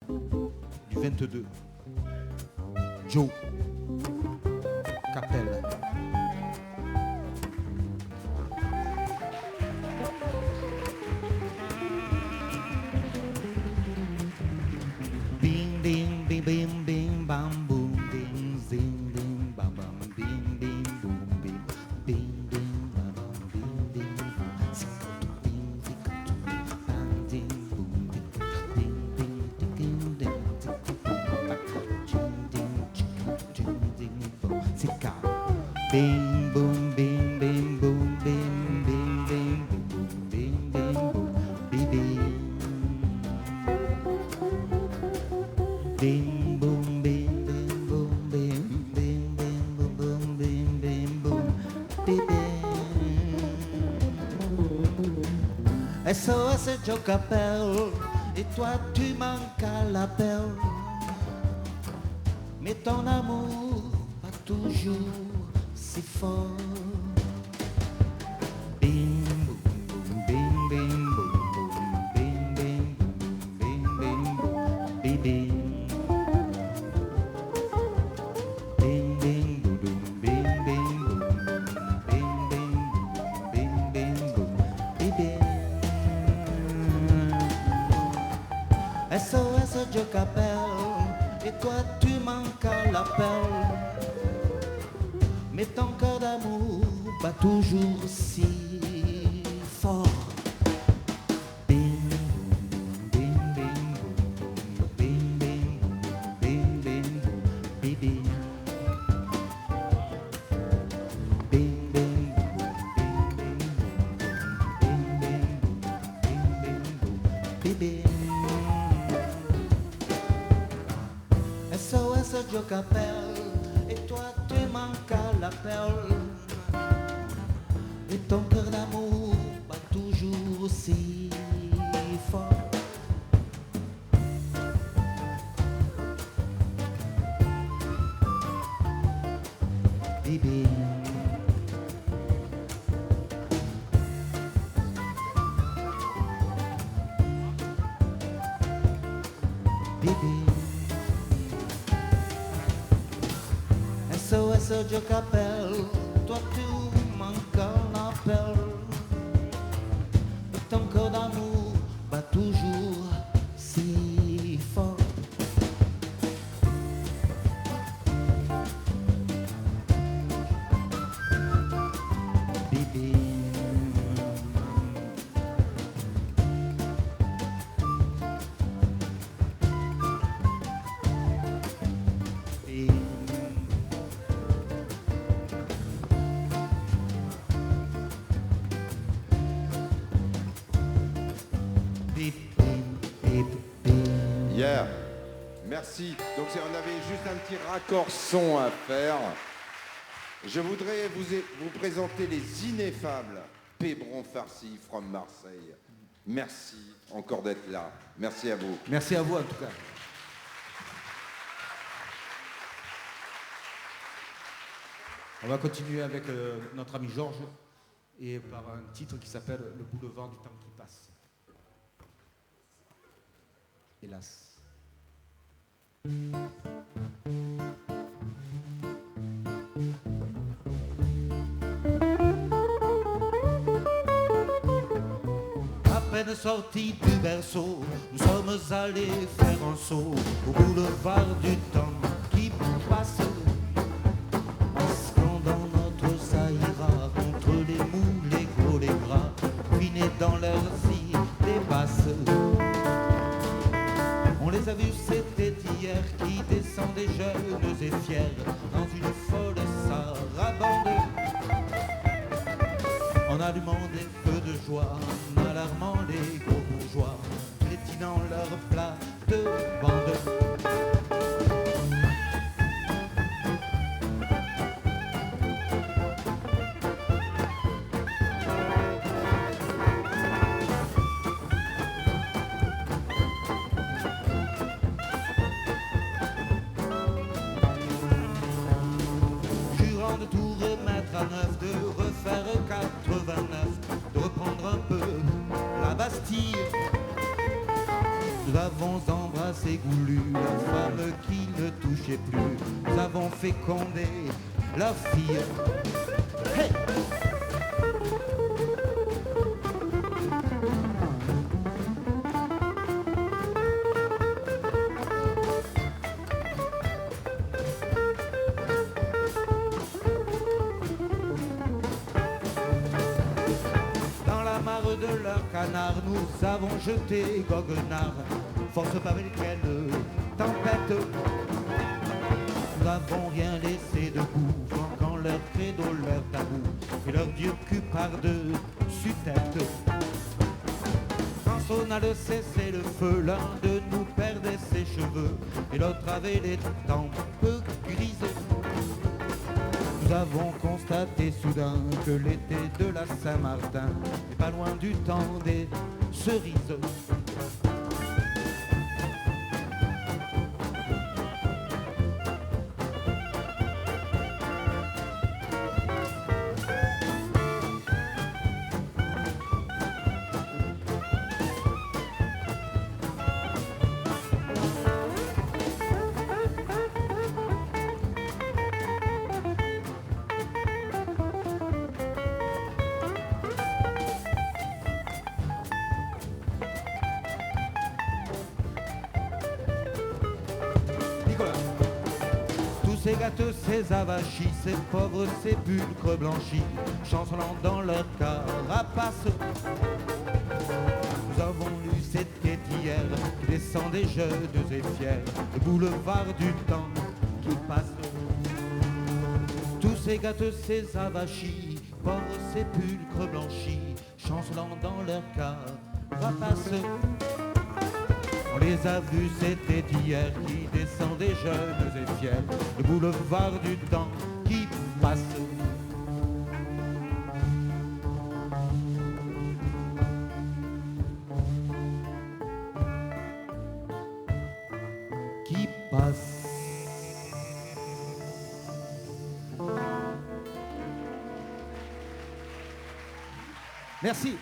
du 22. Joe Capel. Bing ding bing bing bing bam boom ding zing ding bam bam bing bing boom bing bing ding bam bam bing ding boom sikatu bing sikatu bang ding boom ding ding ding ding ding sikatu boom ding ding ding boom sika bing boom bing bing boom bing bing bing boom bing bing boom bing bing. Bing boom bing bing boom bing bing bing boom boom bing bing boom bing bing. SOS Joe Capel, et toi tu manques à l'appel. Mais ton amour pas toujours si fort. Bing boom boom bing bing boom boom bing bing boom bing bing boom bing bing. SOS Joe Capel, et toi tu manques à l'appel. Mais ton cœur d'amour bat toujours si fort. Bing boom bing bing boom bing bing bing bing bing bing. Bing bing boom bing bing bing bing bing. SOS Joe Capel, et toi tu manques à l'appel. Et ton cœur d'amour bat toujours aussi fort. Baby. Baby. SOS Joe Capel, toi tu manques un appel. Et ton cœur d'amour bat toujours si fort. Baby. Yeah, merci. Donc on avait juste un petit raccord son à faire. Je voudrais vous présenter les ineffables Pébron Farsi from Marseille. Merci encore d'être là. Merci à vous. Merci à vous en tout cas. On va continuer avec notre ami Georges et par un titre qui s'appelle Le boulevard du temps qui passe. Hélas. À peine sortis du berceau, nous sommes allés faire un saut au boulevard du temps qui passe. En scandant notre ça ira contre les mous, les gros, les bras, ruinés dans leurs idées basses. On les a vus, c'était hier, qui descendaient jeunes et fiers dans une folle sarabande. En allumant des feux de joie, en alarmant les gros bourgeois, piétinant leur plate-bande. Jurant de tout remettre à neuf, de refaire 89, de reprendre un peu la Bastille. Nous avons embrassé s'est goulu, la femme qui ne touchait plus. Nous avons fécondé la fille. Hey! De leur canard, nous avons jeté goguenard, force par lesquelles tempête. Nous n'avons rien laissé debout, flanquant leur credo, leur tabou, et leur vieux cul par-dessus tête. Quand sonna le cessez-le-feu, l'un de nous perdait ses cheveux, et l'autre avait les tempes grises. Nous avons constaté soudain que l'été de la Saint-Martin n'est pas loin du temps des cerises. Ces gâteux, ces avachis, ces pauvres sépulcres blanchis, chancelant dans leur carapace. Nous avons lu cette quête hier, qui descendait jeunes et fiers, le boulevard du temps qui passe. Tous ces gâteux, ces avachis, pauvres sépulcres blanchis, chancelant dans leur carapace. On les a vus, c'était hier, qui descendaient jeunes et fiers, le boulevard du temps qui passe. Qui passe. Merci.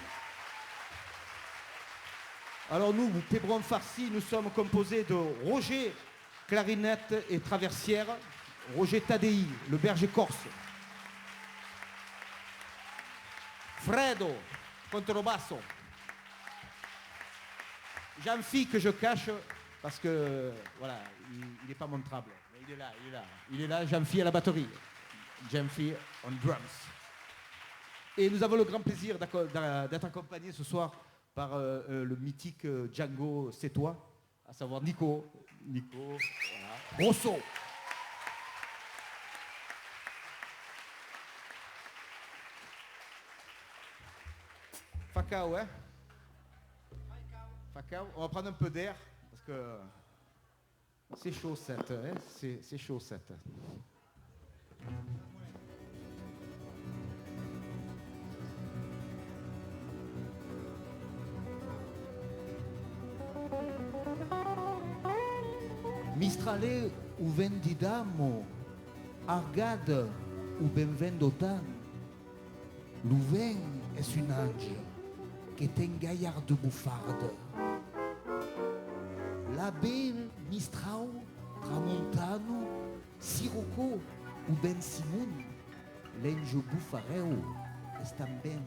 Alors nous, Pébron Farci, nous sommes composés de Roger, clarinette et traversière, Roger Tadei, le berger corse, Fredo, contrebasso, Jean-Phi que je cache parce que, voilà, il n'est pas montrable. Il est là, il est là. Il est là, Jean-Phi à la batterie, Jean-Phi on drums. Et nous avons le grand plaisir d'être accompagnés ce soir par le mythique Django Sétois, à savoir Nico, voilà, Rosso. Facao, hein? Facao, on va prendre un peu d'air, parce que c'est chaud, hein? C'est chaud, Mistrale ou vendidamo, Argade ou benvendotan, l'ouven est une ange qui est un gaillard de bouffarde. La belle Mistrao, Tramontano, Sirocco ou Ben Simon, l'ange buffareo est também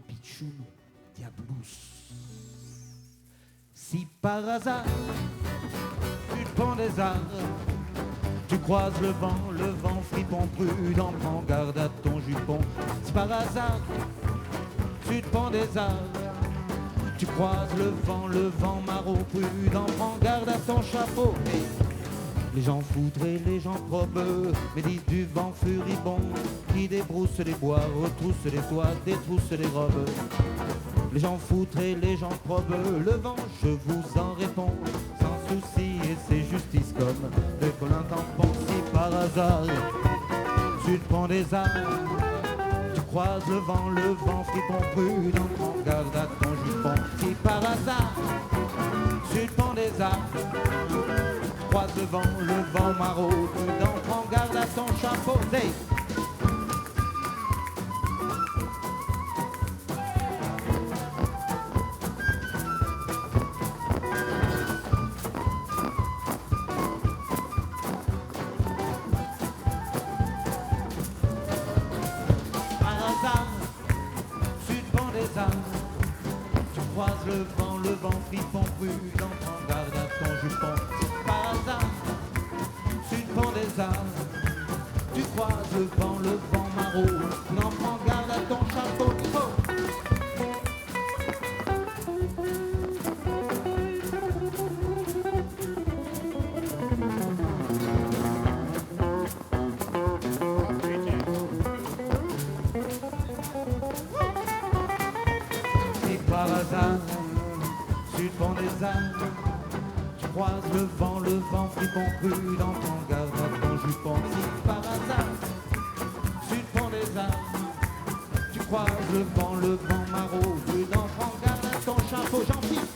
pichuno diablus. Si par hasard tu te prends des arbres, tu croises le vent fripon prudent, prends garde à ton jupon. Si par hasard tu te prends des arbres, tu croises le vent maraud prudent, prends garde à ton chapeau. Et les gens foutrés, les gens probeux, méditent du vent furibond qui débrousse les bois, retrousse les toits, détrousse les robes. Les gens foutrés, les gens probeux, le vent, je vous en réponds, sans souci, et c'est justice comme de Colin tampon. Si par hasard tu te prends des arbres, tu croises le vent fripon prudent, prends garde à ton jupon. Si par hasard tu te prends des arbres, croise le vent maraud prudent, prends garde à ton chapeau. Hey. prudent, prends garde à ton jupon. Si par hasard, tu prends des arbres, tu croises le vent maraud, n'en prends garde à ton chapeau. Si par hasard, tu prends des arbres, tu croises le vent fripon prudent, prends garde à ton jupon. Si par hasard, tu prends des arbres, tu croises le vent maraud, prudent, prends garde à ton chapeau, Jean-Philippe.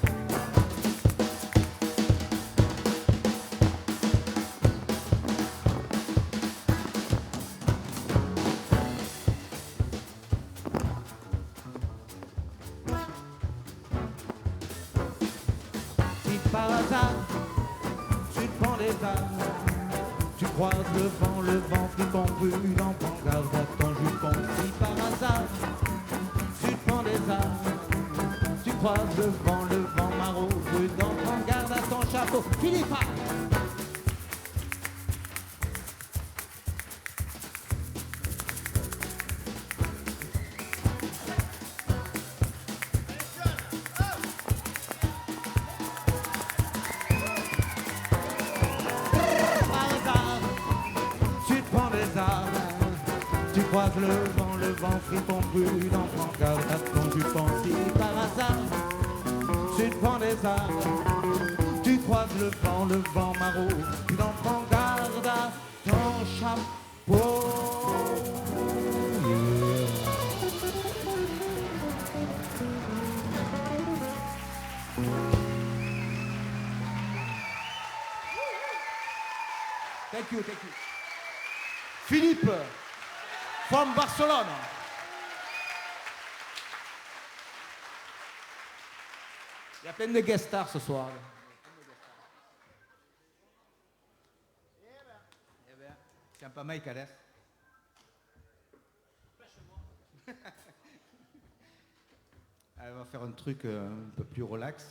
Si par hasard, tu prends des arbres, tu croises le vent fripon prudent, prends garde à ton jupon. Si par hasard, tu prends des arbres, tu croises le vent maraud, prudent, prends garde à ton chapeau. Philippe! Par hasard, tu prends des arbres, tu croises le vent fripon prudent, prends garde à ton jupon. Si par hasard, tu prends des arbres, tu croises le vent maraud, prudent, prends garde à ton chapeau. Thank you, thank you. Philippe, from Barcelone. Il y a plein de guest stars ce soir. Eh ben, tiens pas Mike Alès. Allez, on va faire un truc un peu plus relax.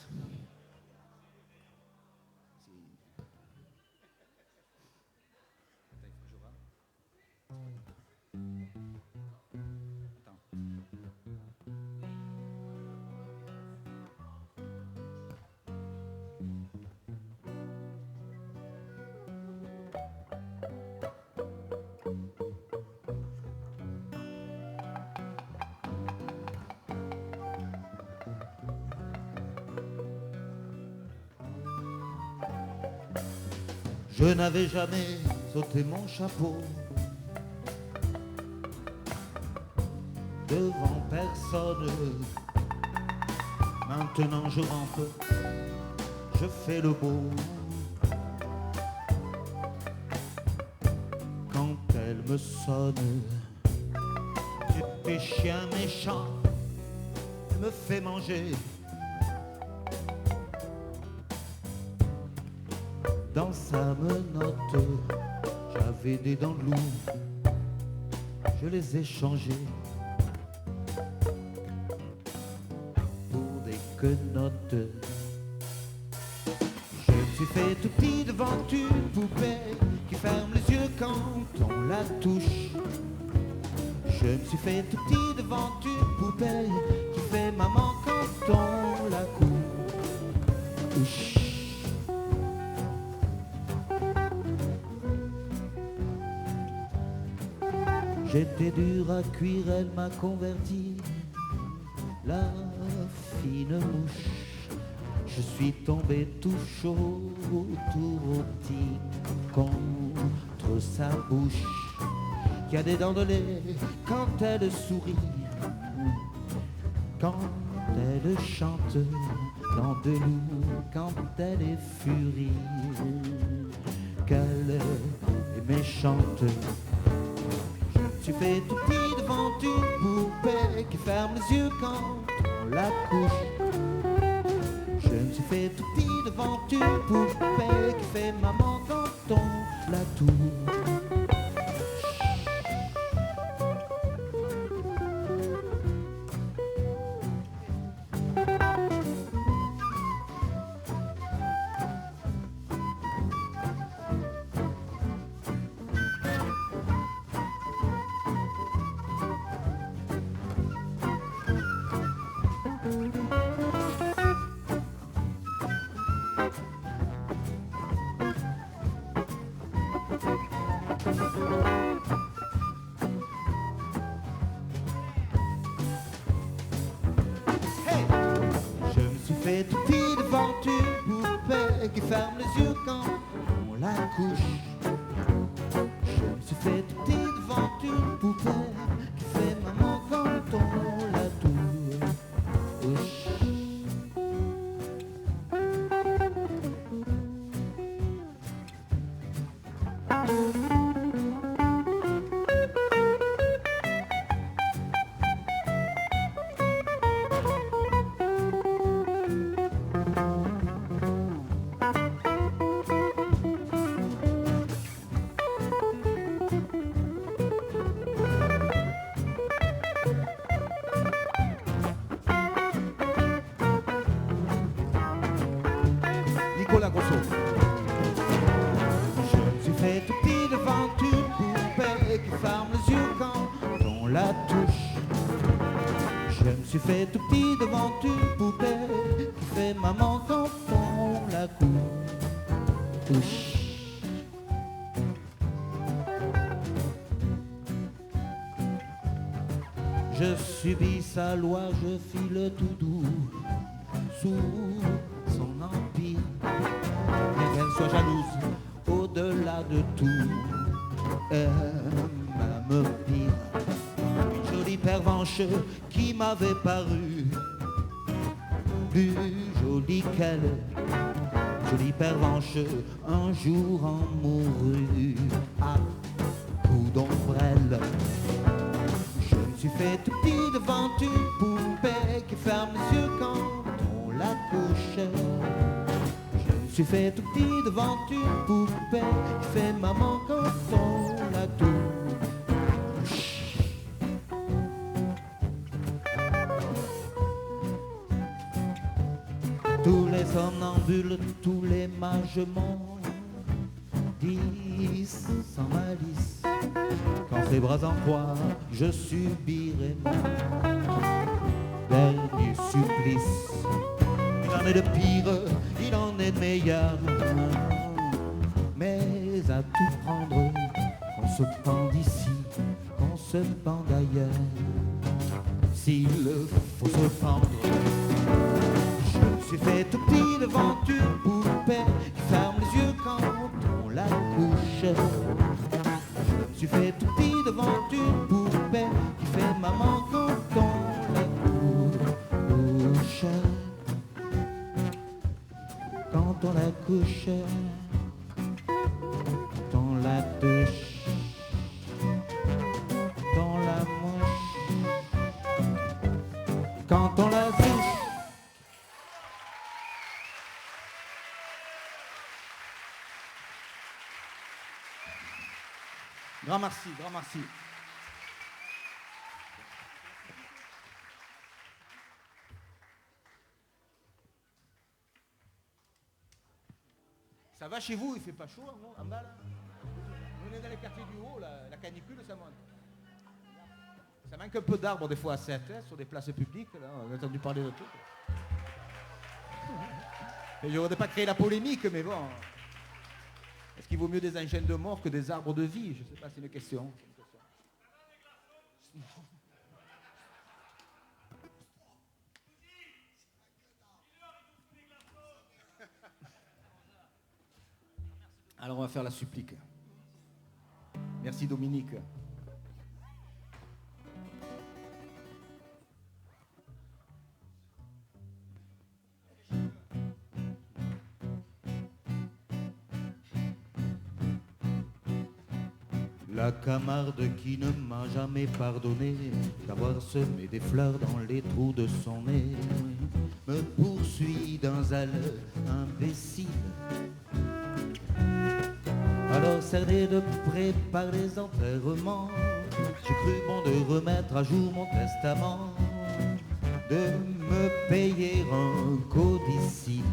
Je n'avais jamais ôté mon chapeau devant personne. Maintenant je rampe, je fais le beau. Quand elle me sonne, tu es chien méchant, me fais manger. Dans sa menotte, j'avais des dents de loup, je les ai changées pour des quenottes. Je me suis fait tout petit devant une poupée qui ferme les yeux quand on la touche. Je me suis fait tout petit devant une poupée qui fait maman quand on la couche. J'étais dur à cuire, elle m'a converti, la fine mouche. Je suis tombé tout chaud, tout rôti contre sa bouche, qui a des dents de lait quand elle sourit, quand elle chante dans de loup, quand elle est furie, qu'elle est méchante. Tu fais tout petit devant une poupée qui ferme les yeux quand on la couche. Je me suis fait tout petit devant une poupée qui fait maman quand on la touche. Hey! Je me suis fait tout petit devant une poupée qui ferme les yeux quand on la couche. Je me suis fait tout petit devant une poupée qui fait maman quand on la touche. Nicolas Grosso. Je me suis fait tout petit devant une poupée qui ferme les yeux quand on la touche. Je me suis fait tout petit devant une poupée qui fait maman quand on la couche. Je subis sa loi, je file tout doux sous son empire. Mais qu'elle soit jalouse au-delà de tout, même pire. Une jolie pervenche qui m'avait paru plus jolie qu'elle. Jolie pervenche un jour en mourut à coups d'ombrelle. Je me suis fait tout petit devant une poupée qui ferme les yeux quand on la couche. Je me suis fait tout petit devant une poupée qui fait maman quand on la touche. Tous les somnambules, tous les mages m'ont dit sans malice qu'en ses bras en croix je subirai mon dernier supplice. Il en est de pire, il en est de meilleur, mais à tout prendre, qu'on se pend ici, qu'on se pend d'ailleurs. S'il faut se pendre, je me suis fait tout petit devant une poupée qui ferme les yeux quand on la couche. Je me suis fait tout petit devant une poupée qui fait maman quand on la couche. Quand on la couche, quand on la touche, quand on la mouche, quand on la touche. Grand merci, grand merci. Ça va chez vous, il fait pas chaud en bas là? On est dans les quartiers du haut, là, la canicule, ça monte. Ça manque un peu d'arbres des fois à 7 sur des places publiques, là, on a entendu parler de tout. Et je ne voudrais pas créer la polémique, mais bon. Est-ce qu'il vaut mieux des engins de mort que des arbres de vie? Je ne sais pas, c'est une question. Alors on va faire la supplique. Merci Dominique. La Camarde qui ne m'a jamais pardonné d'avoir semé des fleurs dans les trous de son nez me poursuit d'un zèle imbécile. Alors cerné de préparer les enterrements, j'ai cru bon de remettre à jour mon testament, de me payer un codicile.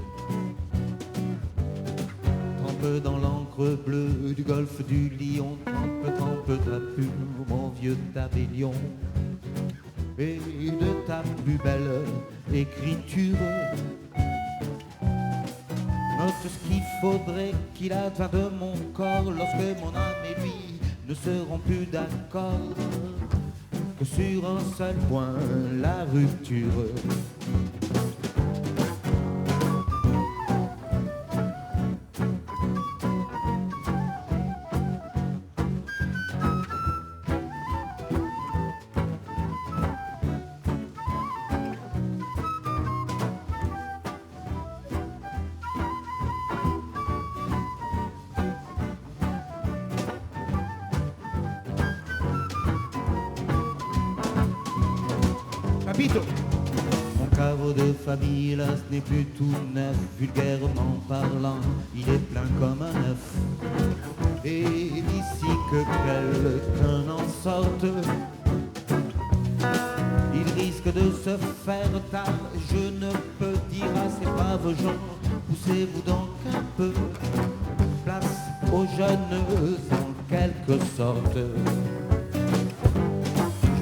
Trempe dans l'encre bleue du golfe du Lion, trempe ta plume, mon vieux tabellion, et de ta plus belle écriture. Note ce qu'il faudrait qu'il advienne de mon corps lorsque mon âme et lui ne seront plus d'accord que sur un seul point, la rupture. Mon caveau de famille, là, ce n'est plus tout neuf. Vulgairement parlant, il est plein comme un œuf. Et d'ici que quelqu'un en sorte, il risque de se faire tard. Je ne peux dire à ces braves gens, poussez-vous donc un peu. Place aux jeunes en quelque sorte.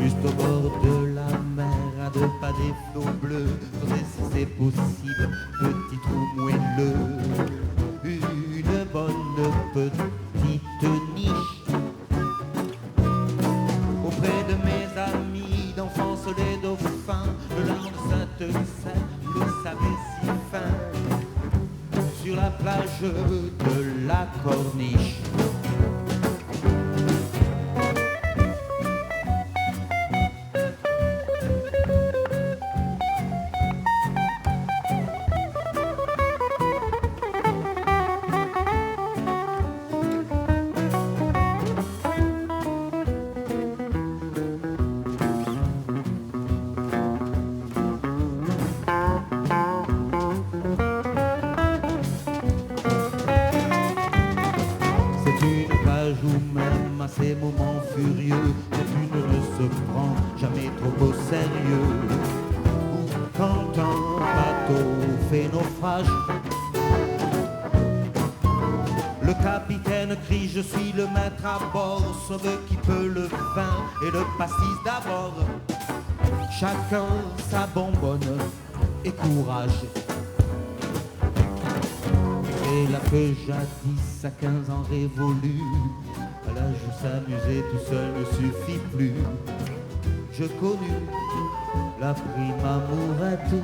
Juste au bord de la mer, à 2 pas des flots bleus, creuser si c'est possible, petit trou moelleux, une bonne petite niche. Auprès de mes amis d'enfance les dauphins, le large Sainte-Seine, le sable si fin, sur la plage de la Corniche. Ces moments furieux, fortune ne se prend jamais trop au sérieux. Ou quand un bateau fait naufrage, le capitaine crie, je suis le maître à bord, sauve qui peut le vin et le pastis d'abord. Chacun sa bonbonne et courage. Et là que jadis à 15 ans révolus, à l'âge où s'amuser tout seul ne suffit plus. Je connus la prime amourette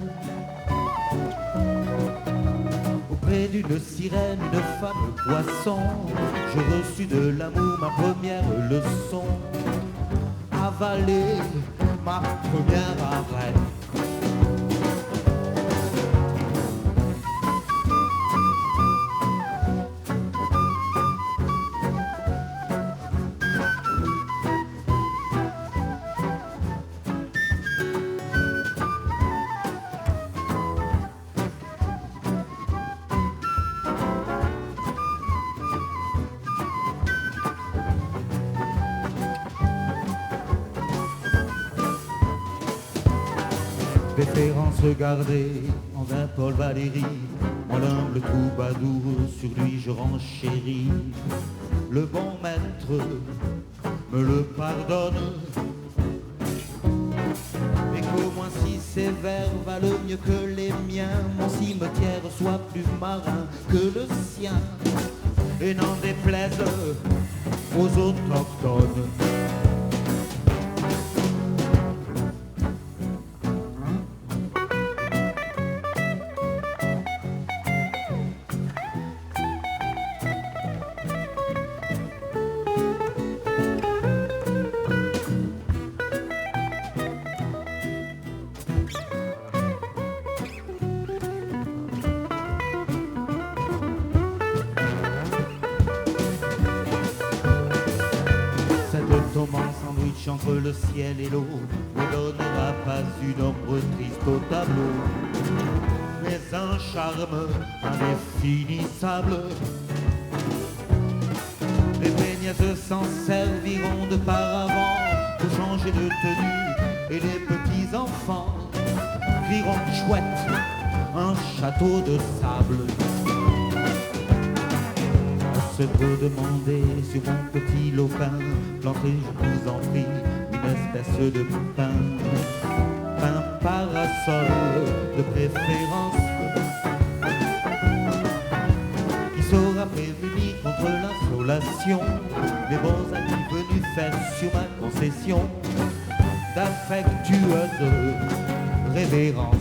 auprès d'une sirène, une femme poisson. Je reçus de l'amour ma première leçon, avaler ma première arête. Déférence gardée envers Paul Valéry, mon humble troubadour, sur lui je renchéris. Le bon maître me le pardonne, et qu'au moins si ses vers valent mieux que les miens, mon cimetière soit plus marin que le sien, et n'en déplaise aux autochtones. Sandwich entre le ciel et l'eau ne donnera pas une ombre triste au tableau, mais un charme indéfinissable. Les baigneuses s'en serviront de paravent pour changer de tenue, et les petits enfants crieront chouette, un château de sable. Se peut demander sur mon petit lopin, planter, je vous en prie, une espèce de pain, pain parasol de préférence, qui sera prémuni contre l'insolence. consolation, les bons amis venus faire sur ma concession d'affectueuses révérences.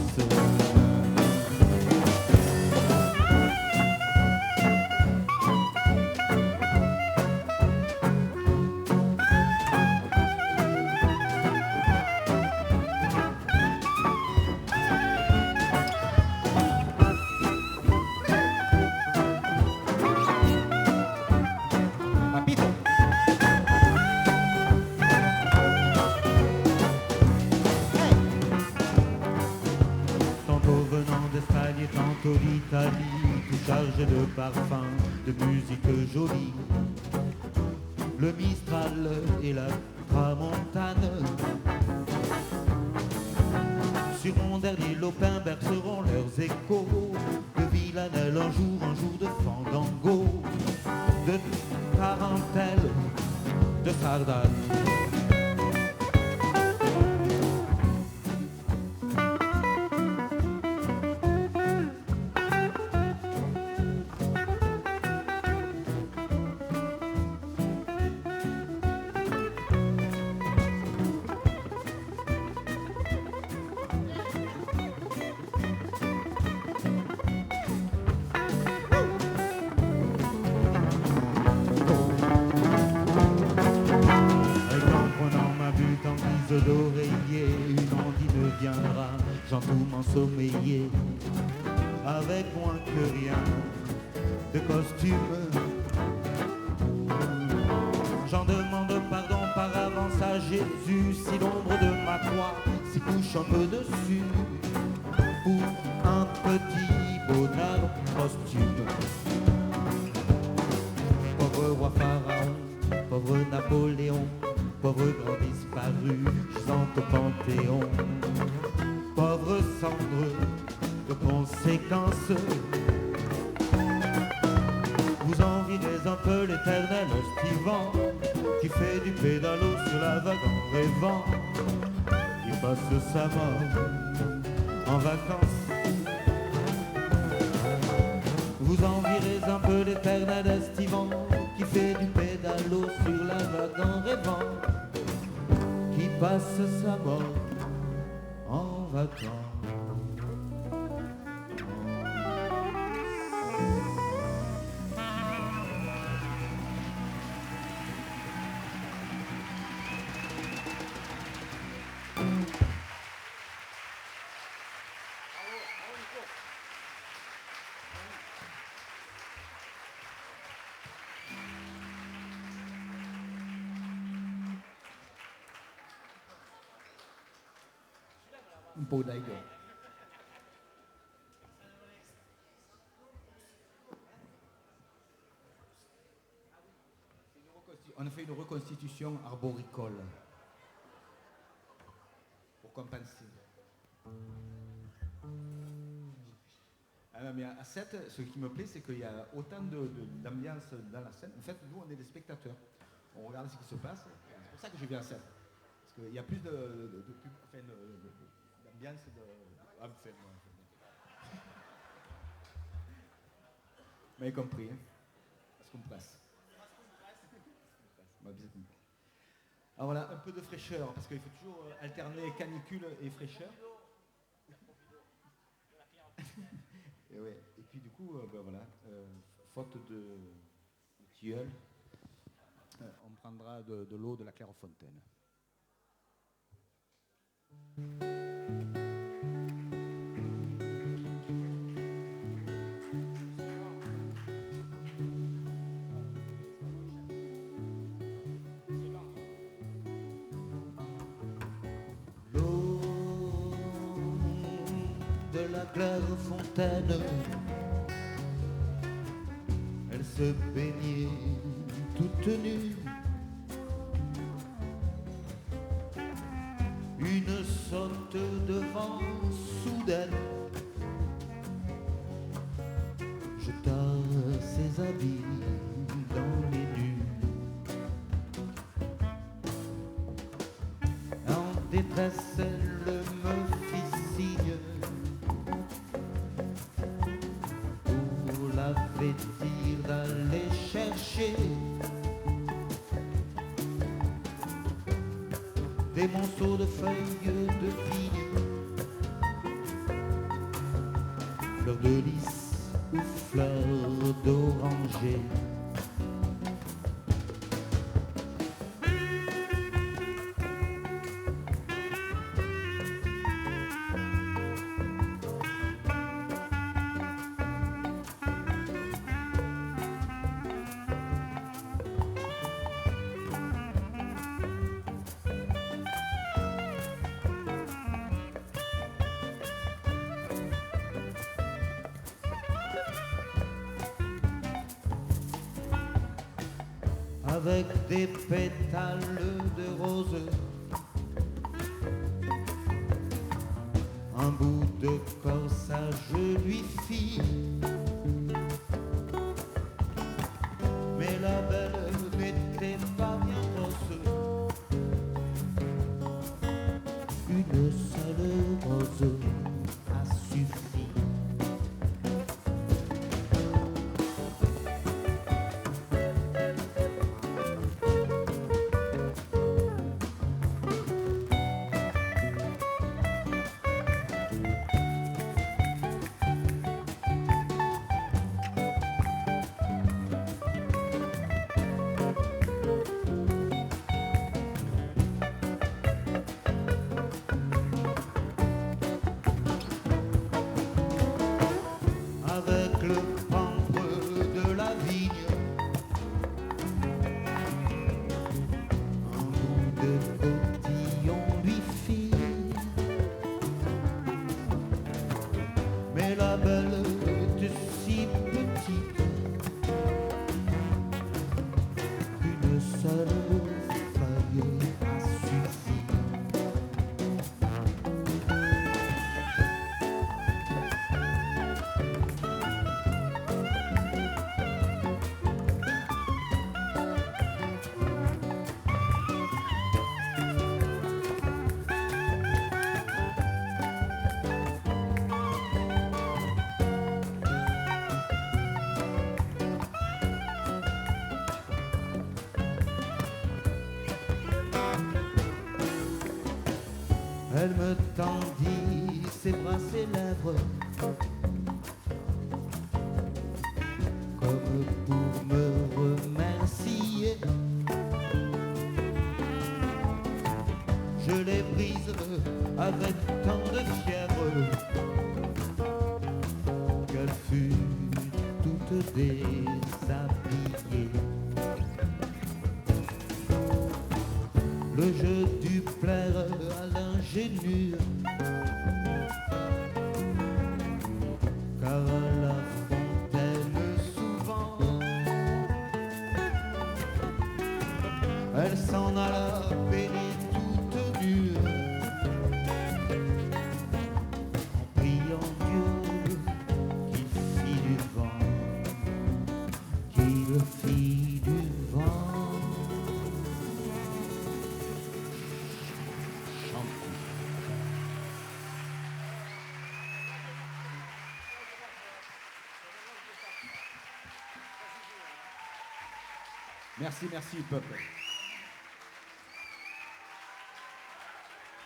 Tantôt l'Italie, tout chargé de parfums, de musique jolie. Le Mistral et la Tramontane. Sur mon dernier lopin berceront leurs échos. De Villanelle un jour de fandango, de tarentelle, de sardane. D'oreiller, une ondine viendra, j'entoure m'ensommeiller, avec moins que rien de costume. J'en demande pardon par avance à Jésus, si l'ombre de ma croix s'y couche un peu dessus, pour un petit bonheur posthume. Pauvre roi Pharaon, pauvre Napoléon, pauvre grand disparu, gisant au Panthéon, pauvre cendre de conséquences. Vous enviez un peu l'éternel estivant, qui fait du pédalo sur la vague en rêvant, qui passe sa mort en vacances. Vous envierez un peu l'éternel estivant, qui fait du pédalo sur la vague en rêvant, qui passe sa mort en vacances. Un po' d'aigua. On a fait une reconstitution arboricole pour compenser. Mais à 7, ce qui me plaît, c'est qu'il y a autant d'ambiance dans la scène. En fait, nous, on est des spectateurs. On regarde ce qui se passe. C'est pour ça que je viens à 7. Parce qu'il y a plus d'ambiance de. Vous m'avez compris, hein? Parce qu'on presse. Alors voilà, un peu de fraîcheur, parce qu'il faut toujours alterner canicule et fraîcheur. Et, ouais. Et puis du coup, voilà, faute de tilleul, on prendra de l'eau de la Clairefontaine. De la Clairefontaine, elle se baignait toute nue, une saute de vent soudaine jeta ses habits dans les nues. En détresse, elle me fit signe pour la vêtir d'aller chercher des monceaux de feuilles de vigne, fleurs de lys ou fleurs d'oranger. Avec des pétales de rose, un bout de corsage lui fit. Mais la belle n'était pas bien grosse, une seule rose a suffi. Avec le pampre de la vigne, un bout de cotillon lui fit. Mais la belle était si petite qu'une seule feuille a suffi. Elle me tendit ses bras, ses lèvres, comme pour me remercier. Je les brise avec tant de fièvre qu'elle fut toute déshabillée. Le jeu dut plaire à l'ingénue, car à la fontaine souvent elle s'en alla bénie toute nue, en priant Dieu qu'il fit du vent, qu'il fit du vent. Merci, merci, peuple.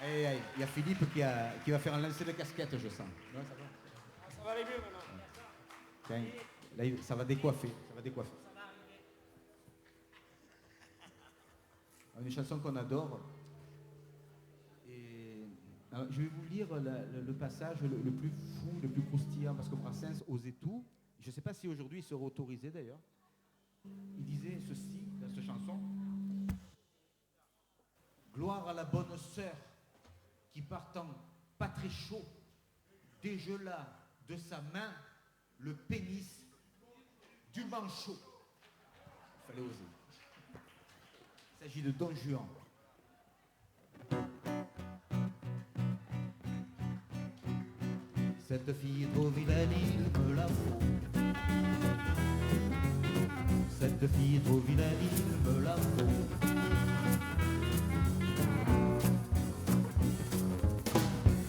Et il y a Philippe qui va faire un lancer de casquette, je sens. Non, ça va. Ça va aller mieux maintenant. Tiens, là, ça va décoiffer. Ça va décoiffer. Une chanson qu'on adore. Et, alors, je vais vous lire le passage le plus fou, le plus croustillant, parce que Brassens osait tout. Je ne sais pas si aujourd'hui il serait autorisé d'ailleurs. Il disait ceci dans cette chanson. Gloire à la bonne sœur qui partant pas très chaud dégela de sa main le pénis du manchot. Il fallait oser. Il s'agit de Don Juan. Cette fille est trop vilaine, il me la faut. Cette fille est trop vilaine, il me la faut.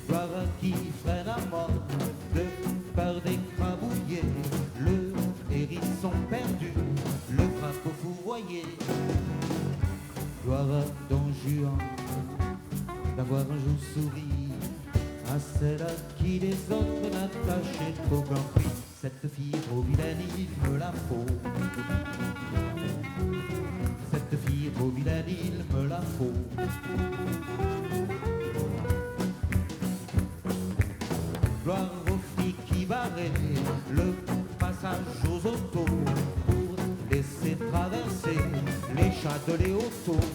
Gloire à qui freine à mort de par des crabouillés, le hérisson perdu, le crapaud fourvoyé. Gloire à Don Juan, sourit à celle à qui les autres n'attachaient aucun prix. Cette fille trop vilaine, il me la faut. Cette fille trop vilaine, il me la faut. Gloire aux filles qui barraient le passage aux autos pour laisser traverser les châtelets autos.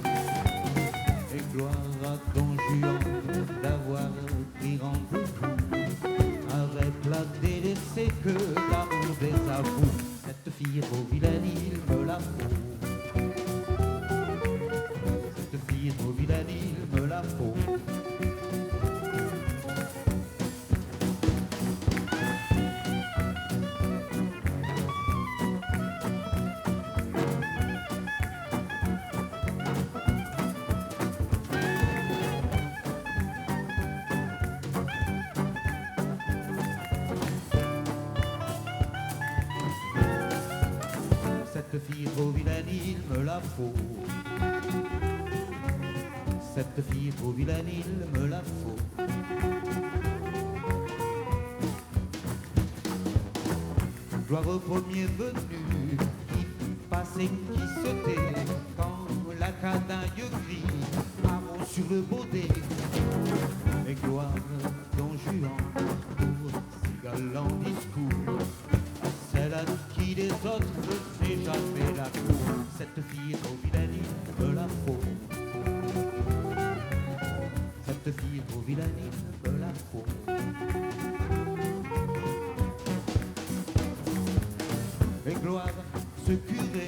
Et gloire à Don Juan d'avoir pris rendez-vous avec la délaissée que l'amour désavoue. Cette fille est trop vilaine, il me la faut. Cette fille est trop vilaine, il me la faut. Cette fille trop vilaine, il me la faut. Cette fille trop vilaine, il me la faut. Gloire au premier venu qui passait, qui sautait quand la canaille crie amour sur le baudet. Et gloire Don Juan pour ses galants discours, celle à qui les autres ne fait jamais la cour. Cette fille est trop vilaine, il me la faut. Cette fille est trop vilaine, il me la faut. Et gloire ce curé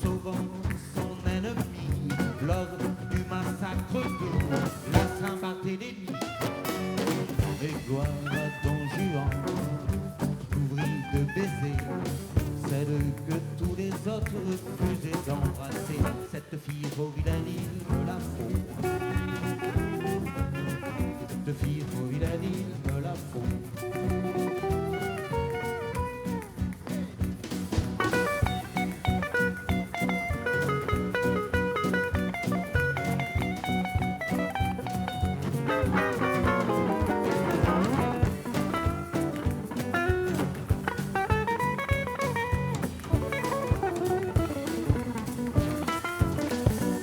sauvant son ennemi lors du massacre de la Saint-Barthélemy. Et gloire à Don Juan couvrit de baisers celle que tous les autres refusaient d'embrasser. Cette fille trop vilaine, il me la faut. Cette fille trop vilaine, il me la faut.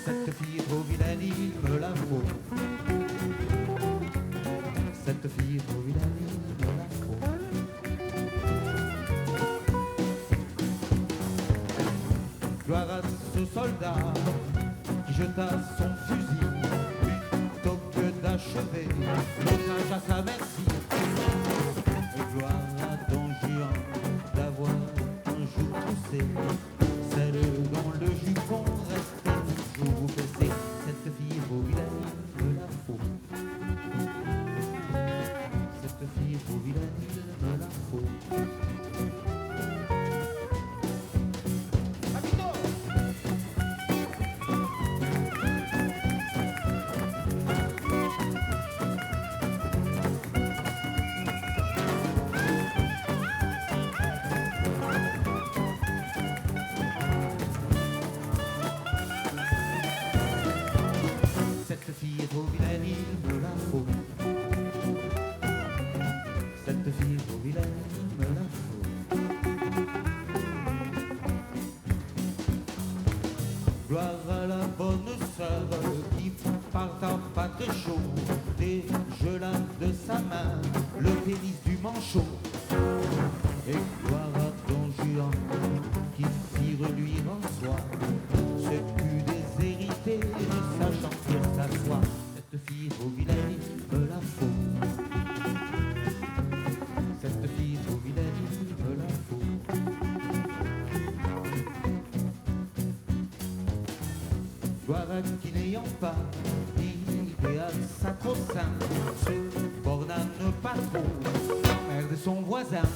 Cette fille trop vilaine, il me la faut. Cette fille trop vilaine, il me la faut. Gloire à ce soldat qui jeta son fusil plutôt que d'achever l'otage à sa merci. Et gloire à Don Juan d'avoir un jour poussé celle dont le jupon restait toujours baissé. Cette fille trop vilaine, il me la faut. Cette fille trop vilaine, il me la faut. Cette fille est trop vilaine, il me la faut. Cette fille est trop vilaine, il me la faut. Gloire à la bonne sœur qui partant pas très chaud dégela de sa main le pénis du manchot. Et gloire à Don Juan qui fit reluire en soi ce cul déshérité ne sachant faire sa soie. Cette fille trop vilaine, il me la faut. Cette fille trop vilaine, il me la faut. Gloire à qui n'ayant pas d'idéal sacro-saint se borne à ne pas trop emmerder son voisin.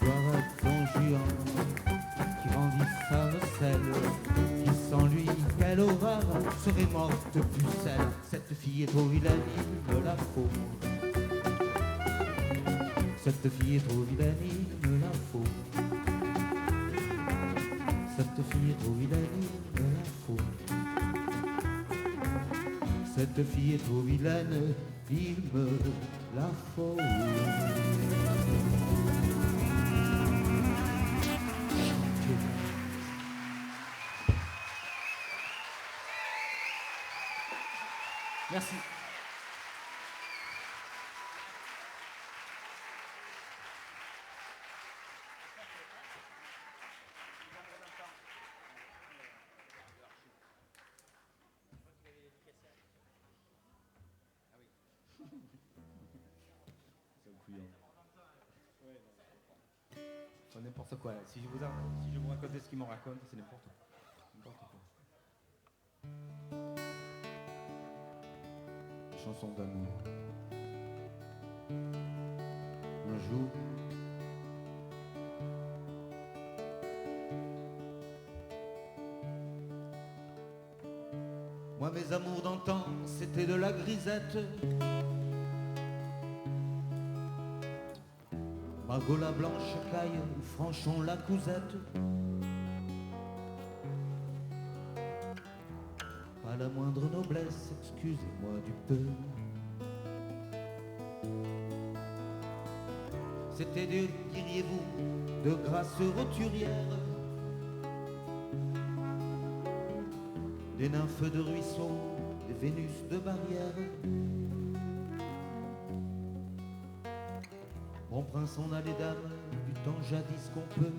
Gloire à Don Juan qui rendit sa recelle, qui sans lui, quelle horreur, serait morte pucelle. Cette fille est trop vilaine, il me la faut. Cette fille est trop vilaine, il me la faut. Cette fille est trop vilaine, il me la faut. Cette fille est trop vilaine, il me la faut. Merci. C'est n'importe quoi. Si je vous racontais ce qu'il me raconte, c'est n'importe quoi. N'importe quoi. Chanson d'amour. Un jour, moi mes amours d'antan, c'était de la grisette. Margot la blanche caille, Franchon la cousette. Pas la moindre noblesse, excusez-moi du peu. C'était, diriez-vous, de grasses roturières, des nymphes de ruisseau, des Vénus de barrière. Mon prince, on a les dames du temps jadis qu'on peut.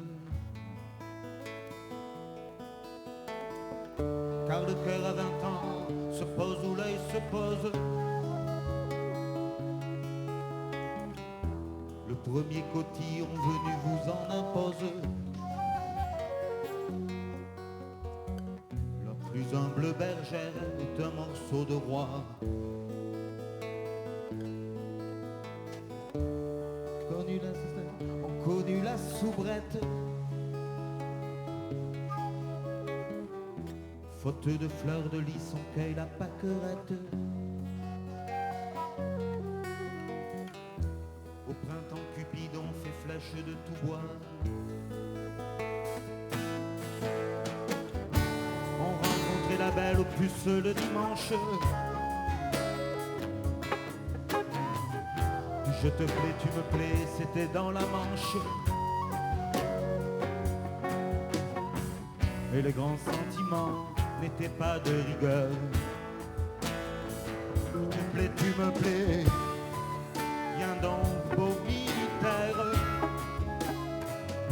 Car le cœur à 20 ans se pose où l'œil se pose. Le premier cotillon venu vous en impose. La plus humble bergère est un morceau de roi. On connu la soubrette. Faute de fleurs de lys, on cueille la pâquerette. Au printemps Cupidon fait flèche de tout bois. On rencontrait la belle au puce le dimanche. Je te plais, tu me plais, c'était dans la Manche. Et les grands sentiments n'étaient pas de rigueur. Je te plais, tu me plais, viens donc beau militaire.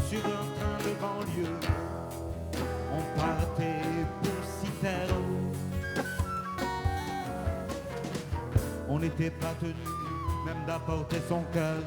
Sur un train de banlieue, on partait pour Citerre. On n'était pas tenus même d'apporter son cœur.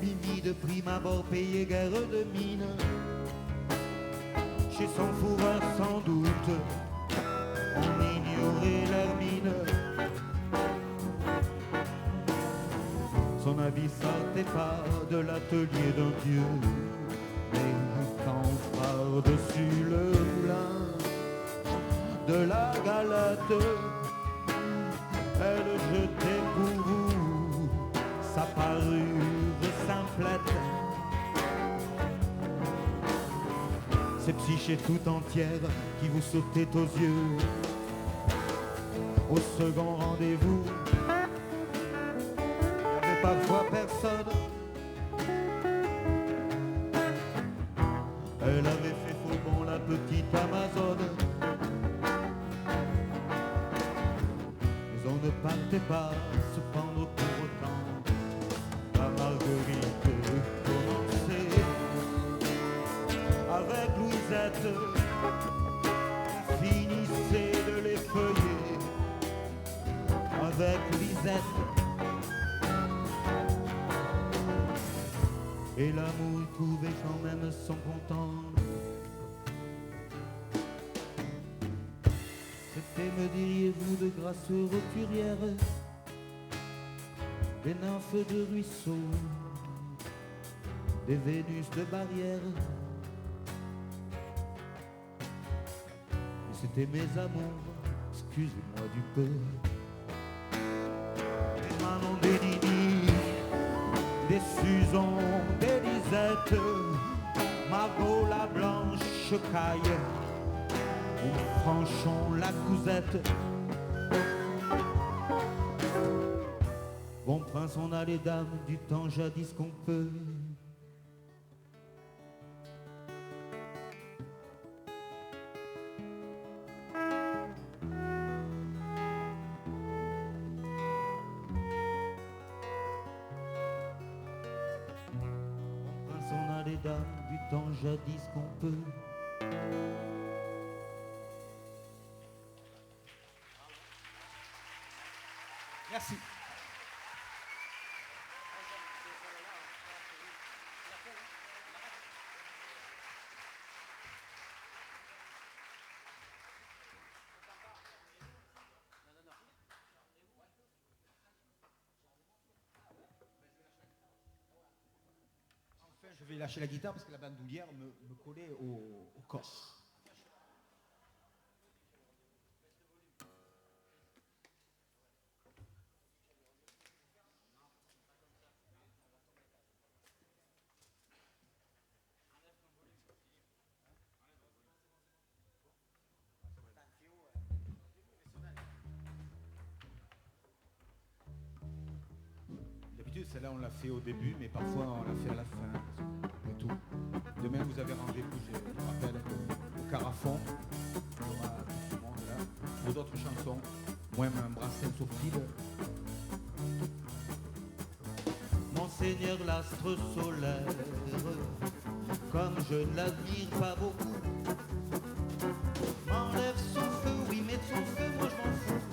Mimi de prime abord payé guerre de mine. Chez son fourreur sans doute, on ignorait l'hermine. Son habit sortait pas de l'atelier d'un dieu. Mais quand par-dessus le moulin de la galette, elle jetait pour vous sa parure simplette. Ces psychés tout entières qui vous sautaient aux yeux au second rendez-vous. Il n'y avait parfois personne. Elle avait fait faux bon la petite Amazone. Mais on ne partait pas se pendre pour autant. La Marguerite commençait avec Louisette, finissait de les feuiller avec Lisette. Et l'amour trouvait quand même son content. C'était, me diriez-vous, de grâces roturières, des nymphes de ruisseau, des Vénus de barrière. Et c'était mes amours, excusez-moi du peu. Des Manon, des Nini, des Susan, des Lisette, Margot la blanche caille, ou Franchon la cousette. Bon prince, on a les dames du temps jadis qu'on peut. Bon prince, on a les dames du temps jadis qu'on peut. Merci. Enfin, je vais lâcher la guitare parce que la bandoulière me collait au corps. D'habitude, celle-là, on l'a fait au début, mais parfois, on l'a fait à la fin. Et tout. Demain, vous avez rendez-vous, je vous rappelle, au Carafon. Il y aura tout le monde là. Pour d'autres chansons, moi, un Brassens au fil. Monseigneur l'astre solaire, comme je ne l'admire pas beaucoup, m'enlève son feu, oui, mais de son feu, moi je m'en fous.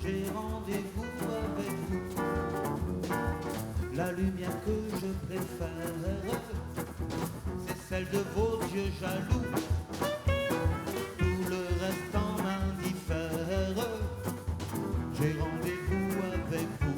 J'ai rendez-vous avec vous. La lumière que je préfère, c'est celle de vos yeux jaloux. Tout le reste en m'indiffère. J'ai rendez-vous avec vous.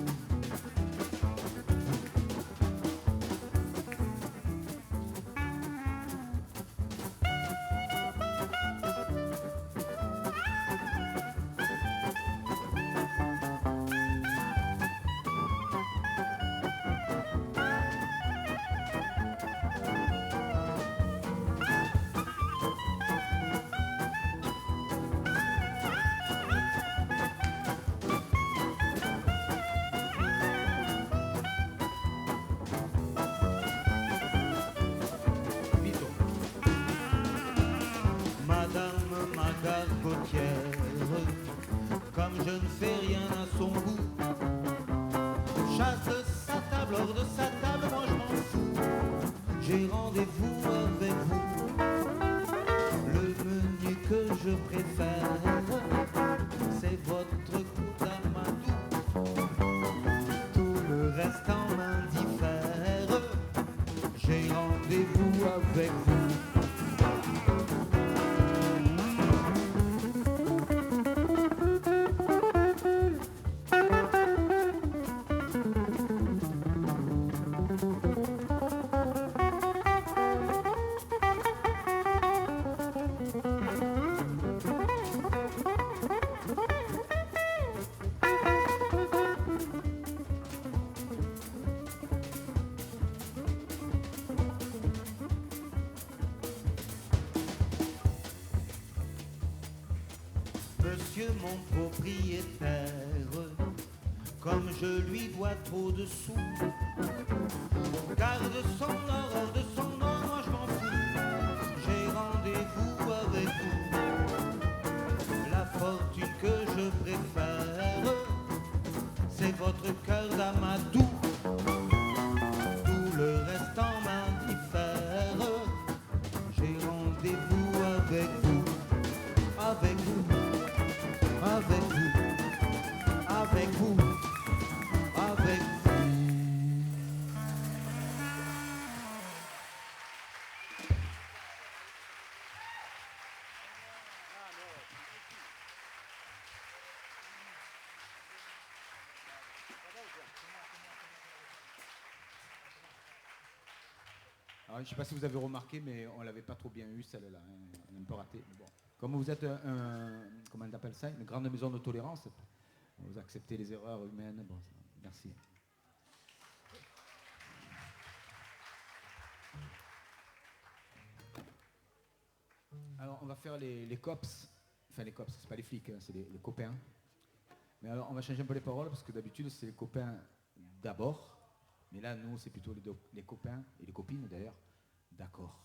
Madame ma gargotière, comme je ne fais rien à son goût, chasse de sa table, hors de sa table, moi je m'en fous. J'ai rendez-vous avec vous. Le menu que je préfère, c'est votre coup d'amadou. Tout le reste en m'indiffère. J'ai rendez-vous avec vous. Monsieur mon propriétaire, comme je lui dois trop de sous, garde son or, hors de son or, moi je m'en fous. J'ai rendez-vous avec vous. La fortune que je préfère, c'est votre cœur d'amadou. Tout le reste en m'indiffère. J'ai rendez-vous avec vous. Avec vous. Avec vous, avec vous, avec vous. Alors, je ne sais pas si vous avez remarqué, mais on ne l'avait pas trop bien eu celle-là. Hein. On a un peu raté. Mais bon. Comme vous êtes comment on appelle ça, une grande maison de tolérance, vous acceptez les erreurs humaines. Bon, merci. Alors, on va faire les cops. Enfin, les cops, c'est pas les flics, hein, c'est les copains. Mais alors, on va changer un peu les paroles, parce que d'habitude, c'est les copains d'abord. Mais là, nous, c'est plutôt les copains, et les copines d'ailleurs, d'accord.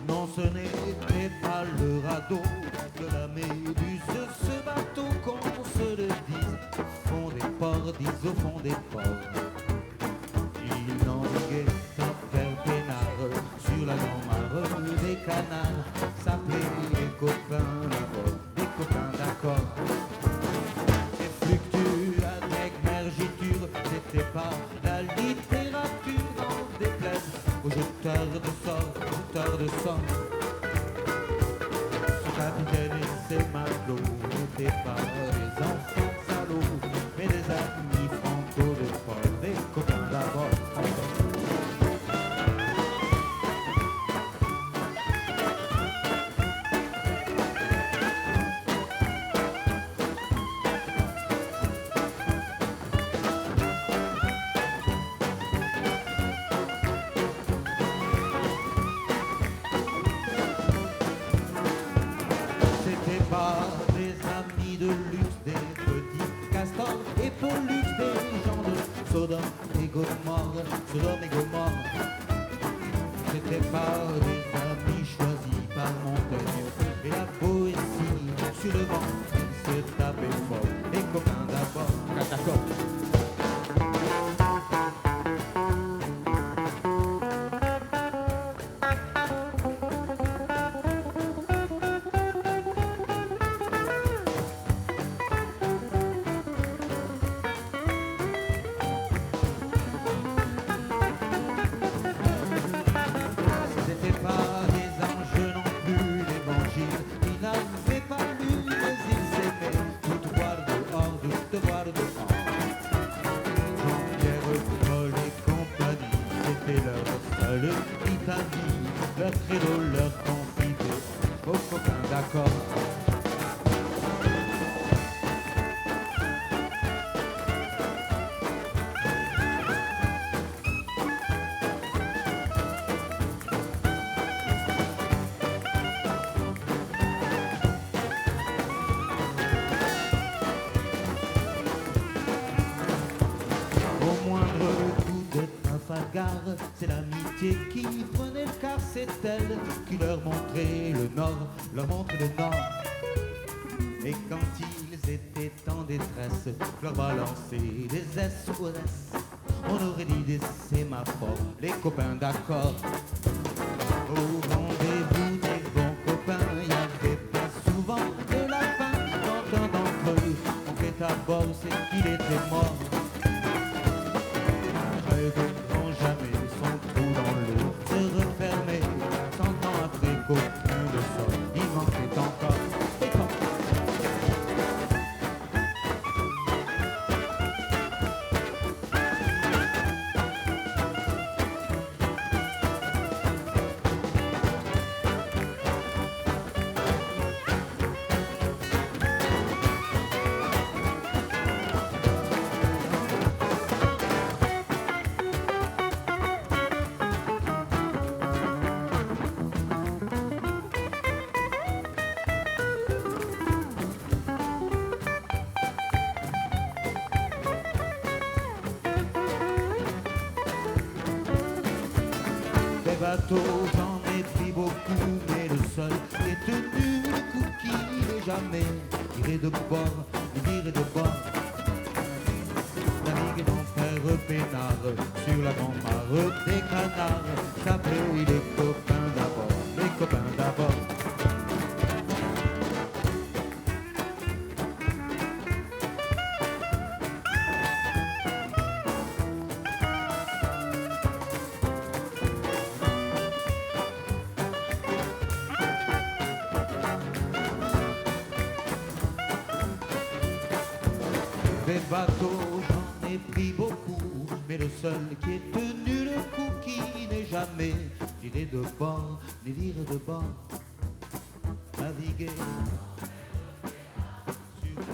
Non, ce n'était pas le radeau de la Méduse, ce bateau qu'on se le dise, au fond des ports, dis au fond des ports. Il naviguait un père peinard sur la grand-mare des canards, s'appelait les copains là-bas, des copains d'accord. Les fluctues avec mergiture, c'était pas la littérature, dans des plaines aux jeteurs de sorts, jeteurs de sorts. Capitaine et ses matelots n'étaient pas des enfants salauds, mais des amis franco de port, des copains d'abord. C'était pas des amis de luxe, des petits castors et pollux, des gens de Sodome et Gomorre, Sodome et Gomorre. C'était pas des amis choisis par Montaigne et la poésie sur le vent, ils se tapaient fort, les copains d'abord, d'accord. C'était pas des anges non plus, l'évangile, ils n'avaient pas lu, mais ils s'aimaient, tout voir dehors, tout voir dehors. Jean-Pierre, Paul et compagnie, c'était leur seule litanie, leur credo, leur confidé, aux copains d'accord. Au moindre coup de Trafalgar, c'est l'amitié qui prenait le quart, c'est elle qui leur montrait le nord, leur montrait le nord. Et quand ils étaient en détresse, leur balançait des SOS. On aurait dit des sémaphores, les copains d'accord. Au rendez-vous des bons copains, il y avait bien souvent des lapins. Quand un d'entre eux montait à bord, c'est qu'il était mort. Rêve jamais son trou dans l'eau se refermait. 100 ans après qu'aucun le sort, il manquait encore. Et quand des bateaux, j'en ai pris beaucoup, mais le seul qui est tenu le coup qui n'est jamais tiré de bord, tiré de bord. Navigue mon père peinard sur la grand-mare des canards, qu'appelait les copains d'abord, les copains d'abord. Des bateaux, j'en ai pris beaucoup, mais le seul qui ait tenu le coup, qui n'est jamais viré de bord, ni viré de bord, naviguer sur la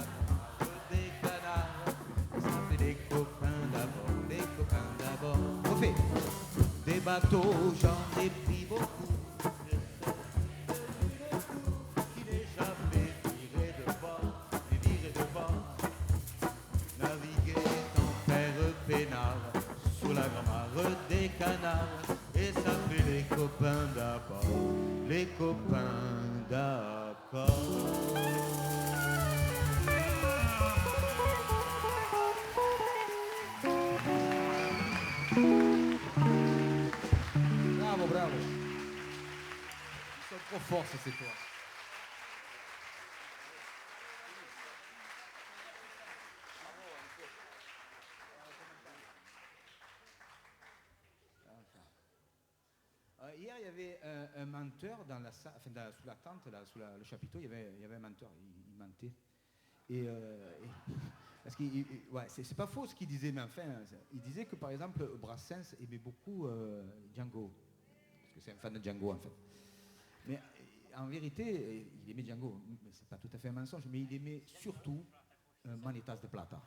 route des canards, ça fait des copains d'abord, des copains d'abord. On fait des bateaux, j'en ai pris beaucoup, qui n'est jamais viré de bord, ni viré de bord. Naviguer en père peinard sous la grand-mare des canards, et ça fait les copains d'abord, les copains d'accord. Bravo, bravo. Ils sont trop forts, ces toi. Hier, il y avait un menteur dans la salle, enfin, sous la tente, là, sous le chapiteau, il y avait un menteur, il mentait. Parce que, ouais, c'est pas faux ce qu'il disait, mais enfin, il disait que par exemple, Brassens aimait beaucoup Django, parce que c'est un fan de Django en fait. Mais en vérité, il aimait Django, mais c'est pas tout à fait un mensonge, mais il aimait surtout Manitas de Plata.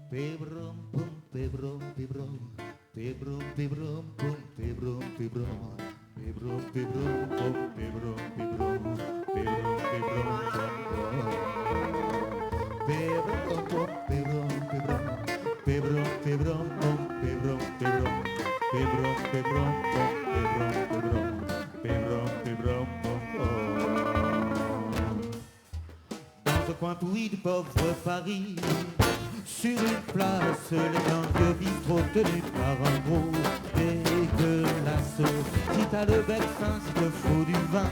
Pebrom, pum, pebrom, pebrom, pebrom, pebrom, pum, pebrom, pebrom, pebrom, pebrom, pum, pebrom, pebrom, pebrom, pebrom, pebrom, pum, pebrom, pebrom, pebrom, pebrom, pum, pebrom, pebrom, pebrom, pebrom, pum, pebrom, pebrom, pebrom, pebrom, pum. Dans ce coin pourri du pauvre Paris, sur une place, les vieux bistrots tenus par un gros dégueulasse. Si t'as le bec fin, s'il te faut du vin,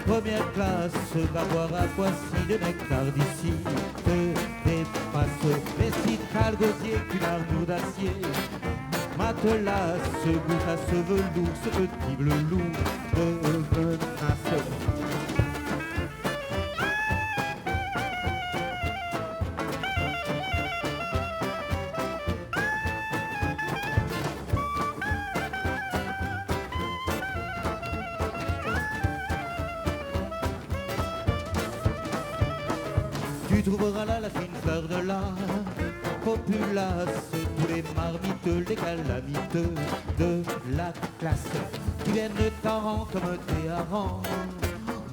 première classe, va boire à Poissy, le nectar d'ici te dépasse. Mais si t'as le gosier qu'une armure d'acier, matelas, goûte à ce velours, ce petit bleu lourd de menace. Tu trouveras là la fine fleur de la populace, tous les marmiteux, les calamiteux de la classe, qui viennent de Taran comme des harengs,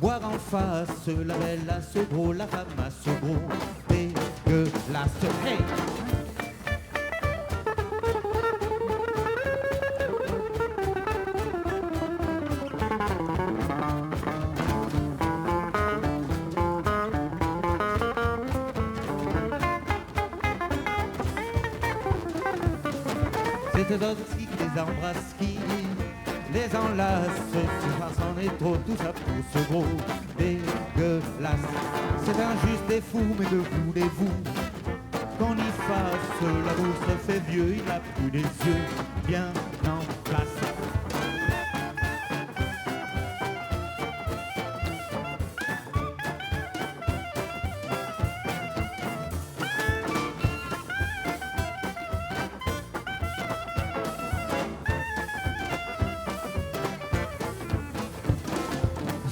boire en face la belle à ce gros, la femme à ce gros, dégueulasse. Hey! C'est Dodski qui les embrasse, qui les enlace, souvent c'en est trop, tout ça pour ce gros dégueulasse. C'est injuste et fou, mais que voulez-vous qu'on y fasse? La bourse fait vieux, il n'a plus les yeux bien en place.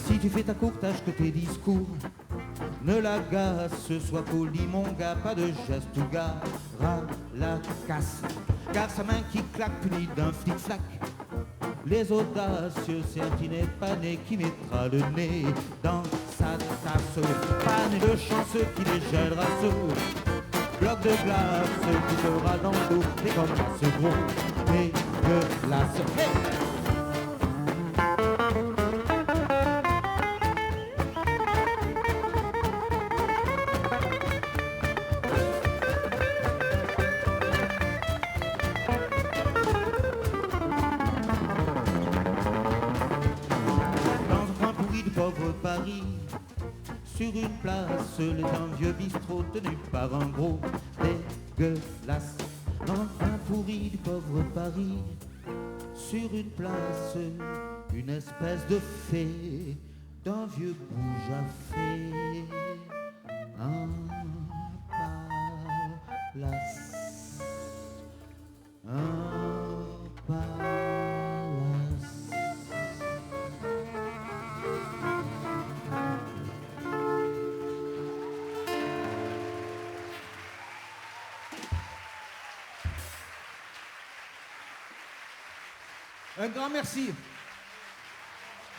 Si tu fais ta courtage que tes discours ne l'agace, sois poli mon gars, pas de geste ou gars, la casse. Car sa main qui claque punie d'un flic-flac, les audacieux, certes il n'est pas né, qui mettra le nez dans sa tasse. Panne et de chanceux qui les gèlera ceux, bloc de glace qui sera dans l'eau, et comme ce gros dégueulasse. Hey! Paris, sur une place, les un vieux bistrot tenu par un gros dégueulasse. Enfin pourri du pauvre Paris, sur une place, une espèce de fée, d'un vieux bouge à fée, un palace, un palace. Un grand merci.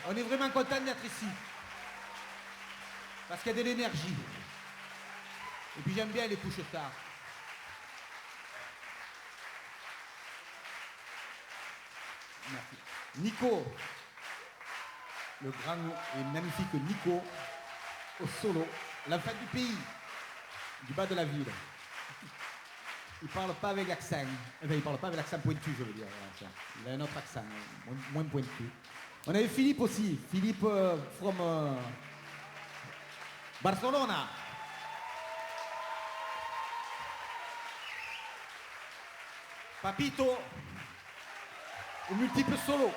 On est vraiment content d'être ici. Parce qu'il y a de l'énergie. Et puis j'aime bien les couches tard. Merci. Nico, le grand et magnifique Nico, au solo, l'enfant du pays, du bas de la ville. Il parle pas avec l'accent. Enfin, il parle pas avec l'accent pointu, je veux dire. Il a un autre accent, moins pointu. On avait Philippe aussi. Philippe from Barcelona. Papito, au multiple solo.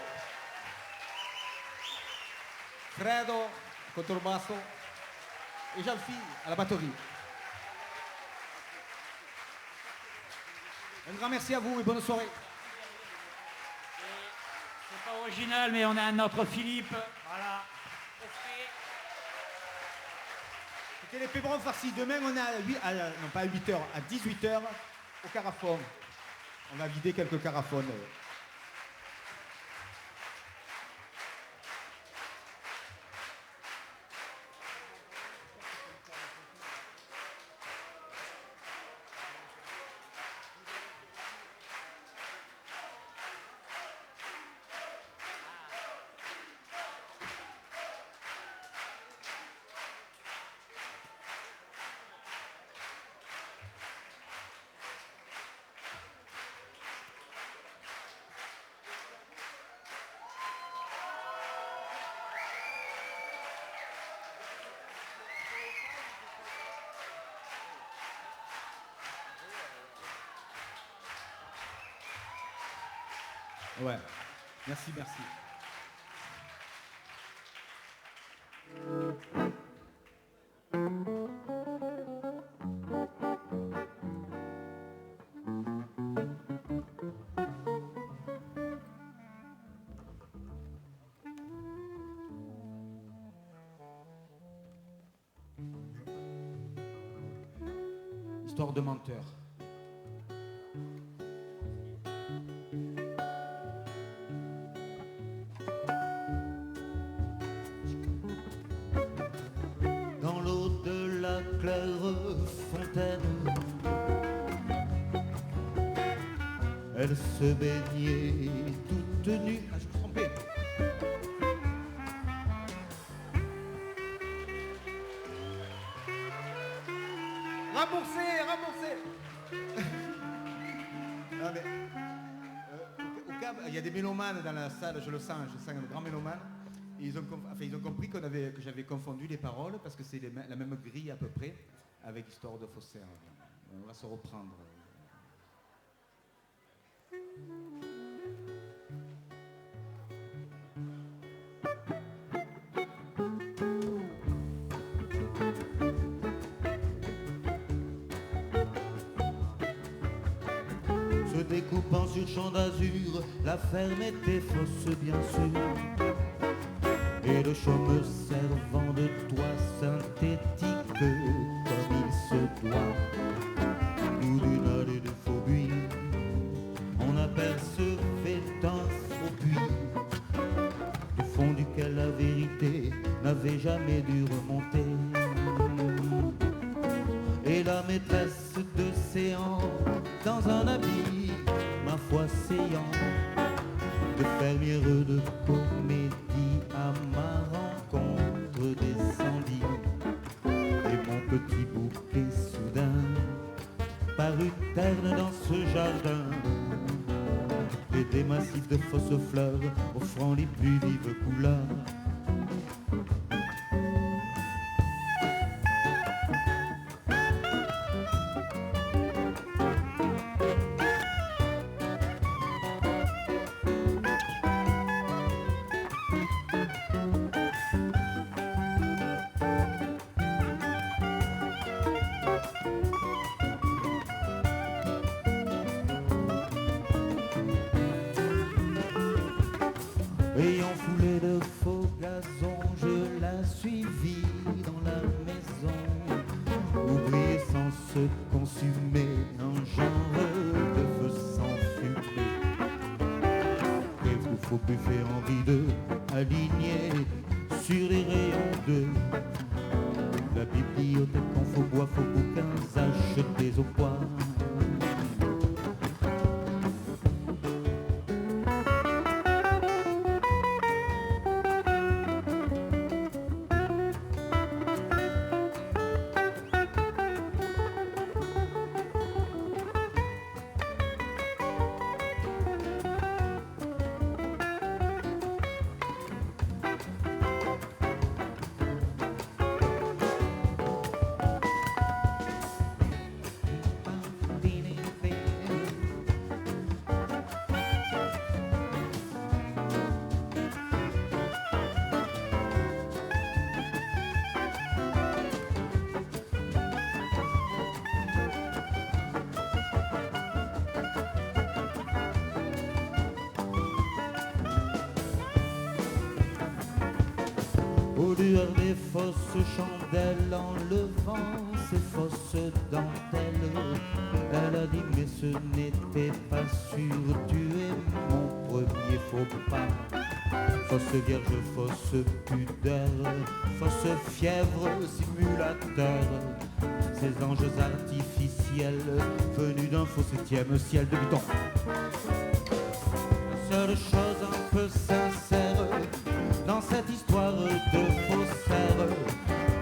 Fredo, contrebasso. Et Jean-Philippe à la batterie. Un grand merci à vous et bonne soirée. C'est pas original, mais on a un autre Philippe. Voilà. C'était les pébrons farcis. Demain, on est non pas à 8h, à 18h au Carafon. On va vider quelques carafons. Ouais. Merci, merci. Histoire de menteur. Dans l'eau de la claire fontaine, elle se baignait toute nue. Ah, je me suis trompé. Remboursez, remboursez. Non, mais, au CAB, il y a des mélomanes dans la salle, je sens un grand mélomane. Et ils ont compris que j'avais confondu les paroles parce que c'est la même grille à peu près avec Histoire de faussaire. On va se reprendre. Se découpant sur champ d'azur, la ferme était fausse bien sûr, et le chaume servant de toit synthétique comme il se doit. Nous d'une allée de faux buis, on apercevait un faux puits, du fond duquel la vérité n'avait jamais dû remonter. Et la maîtresse d'océan, dans un habit, ma foi séant, de fermière de comédie, à ma rencontre descendit. Et mon petit bouquet soudain parut terne dans ce jardin, et des massifs de fausses fleurs offrant les plus vives couleurs. consumé un genre de feu sans fumée. Et vous faut buffet envie de aligner sur les rayons de la bibliothèque en faux bois, faux bouquins achetés au poids. Aux lueurs des fausses chandelles, en levant ses fausses dentelles, elle a dit mais ce n'était pas sûr, tu es mon premier faux pas. Fausse vierge, fausse pudeur, fausse fièvre, simulateur, ces anges artificiels venus d'un faux septième ciel de Vuitton. La seule chose un peu sincère dans cette histoire de faussaire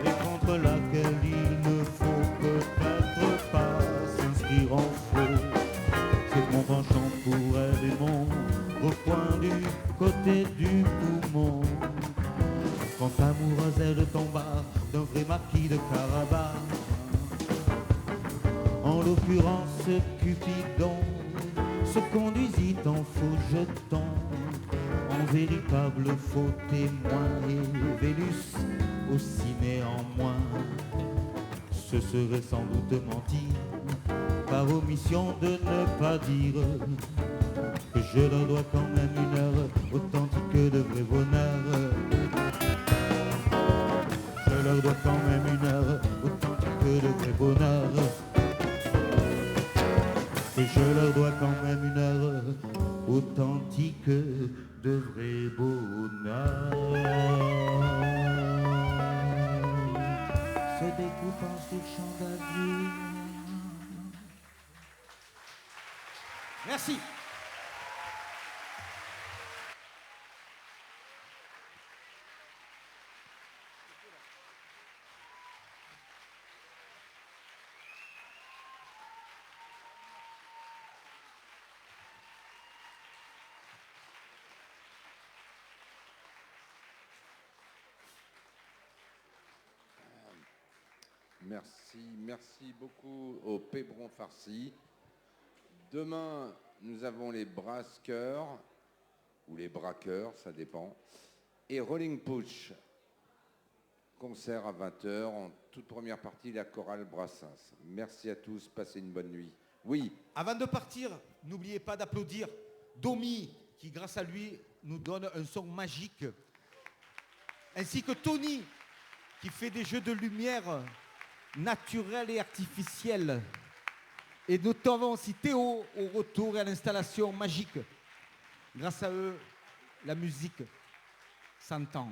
et contre laquelle il ne faut peut-être pas s'inscrire en faux, c'est mon penchant pour elle et mon recoin du côté du poumon. Quand amoureuse elle tomba d'un vrai marquis de Carabas, en l'occurrence Cupidon se conduisit en faux jeton, en véritable faux témoin, et Vénus aussi néanmoins se serait sans doute menti par omission de ne pas dire que je leur dois quand même une heure authentique de vrai bonheur. Je leur dois quand même une heure authentique de vrai bonheur. Et je leur dois quand même une heure authentique de vrai bonheur. Se découpant sur champ d'azur. Merci. Merci beaucoup au Pébron farci. Demain, nous avons les Brasqueurs, ou les Braqueurs, ça dépend, et Rolling Push. Concert à 20h, en toute première partie, la chorale Brassens. Merci à tous, passez une bonne nuit. Oui. Avant de partir, n'oubliez pas d'applaudir Domi, qui grâce à lui nous donne un son magique, ainsi que Tony, qui fait des jeux de lumière naturels et artificiels. Et nous avons aussi Théo au retour et à l'installation magique. Grâce à eux, la musique s'entend.